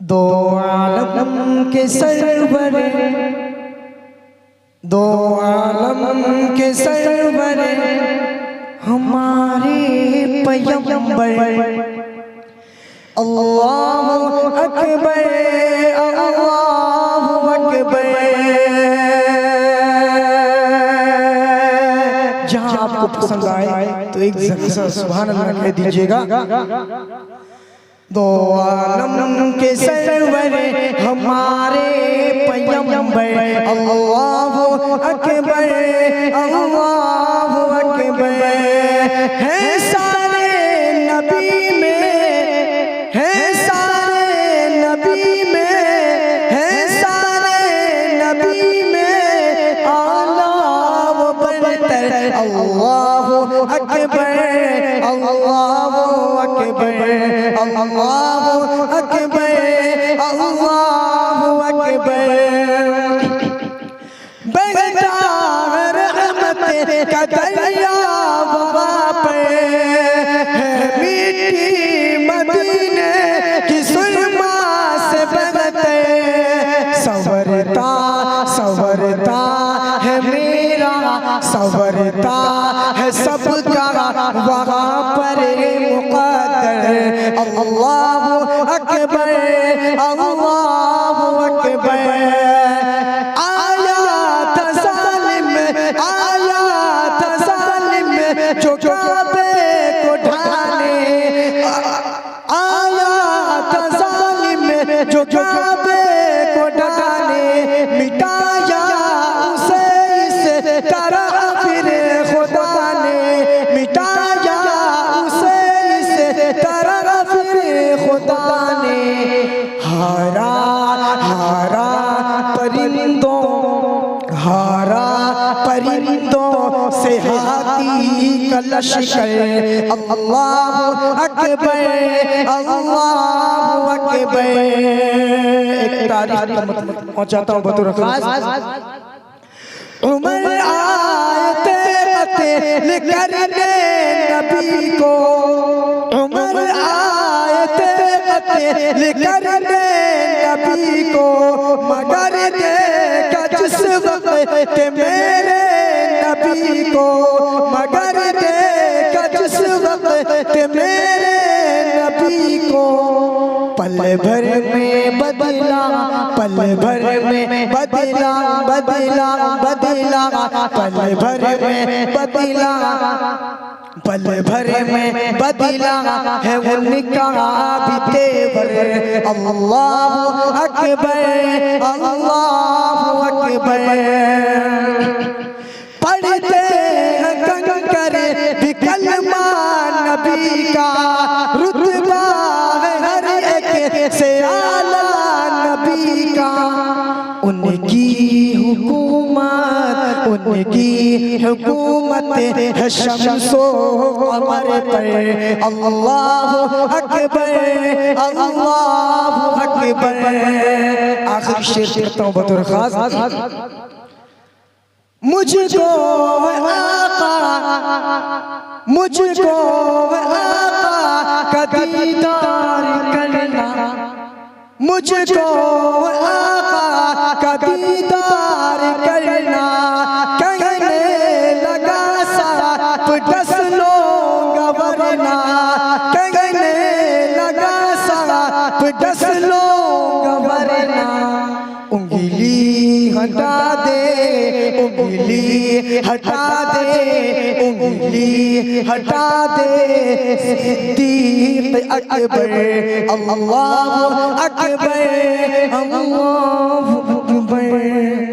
دو عالم کے سرور، دو عالم کے سرور ہمارے پیغمبر، اللہ اکبر اللہ اکبر۔ جہاں آپ کو پسند آئے تو ایک ذرا سبحان اللہ کہہ دیجئے گا۔ دو عالم کے سرور ہمارے پیغمبر، اللہ اکبر اللہ اکبر۔ ہے سارے نبی میں، ہے سارے نبی میں، ہے سارے نبی میں اعلیٰ و برتر، اللہ اکبر اللہ اکبر اللہ اکبر اللہ اکبر۔ بہتا رحمت کا دریا وہاں پر ہے، میٹھی مدینے کی سرما سے بہتے، سنورتا سنورتا ہے میرا، سنورتا ہے سب کا وہاں پر مقدر، اللہ اکبر اللہ اکبر۔ آیا تھا ظالم، آیا تھا ظالم جو کعبے کو ڈھانے، آیا تھا ظالم جو کعبے کو ڈھانے، مٹایا اسے اس طرح پھر خدا نے، مٹایا اسے اس طرح پھر خدا نے۔ ہارا ہارا پرندوں، ہارا پرندوں سے ہاتھی کا لشکر، اللہ اکبر اللہ اکبر۔ ایک تاریخ کا مطلب پہنچاتا ہوں بطور خاص۔ عمر آئے تھے قتل کرنے نبی کو، عمر آئے تھے قتل کرنے نبی کو، مگر دیکھا جس وقت میرے نبی کو، مگر دیکھا جس وقت میرے نبی کو، پل بھر میں بدلا، پل بھر میں بدلا بدلا بدلا، پل بھر میں بدلا، پل بھر میں بدلا ہے ان کا بھی تیور، اللہ اکبر اللہ اکبر۔ پڑھتے ہیں کنکر بھی کلمہ نبی کا، رتبہ ہے ہر ایک سے اعلیٰ نبی کا، ان کی حکومت، ان کی حکومت ہے شمس و قمر پر، اللہ اکبر اللہ اکبر۔ آخری شعر پڑھتا ہوں بطور خاص۔ مجھ کو آقا، مجھ کو آقا کا دیدار کرنا، مجھ کو آقا کا دیدار کرنا، کہنے لگا سانپ ڈس لوں گا ورنہ، کہنے لگا سانپ ڈس لوں گا ورنہ، انگلی ہٹا دے، انگلی ہٹا دے، انگلی ہٹا دے، صدیق اکبر اللہ اکبر اللہ اکبر۔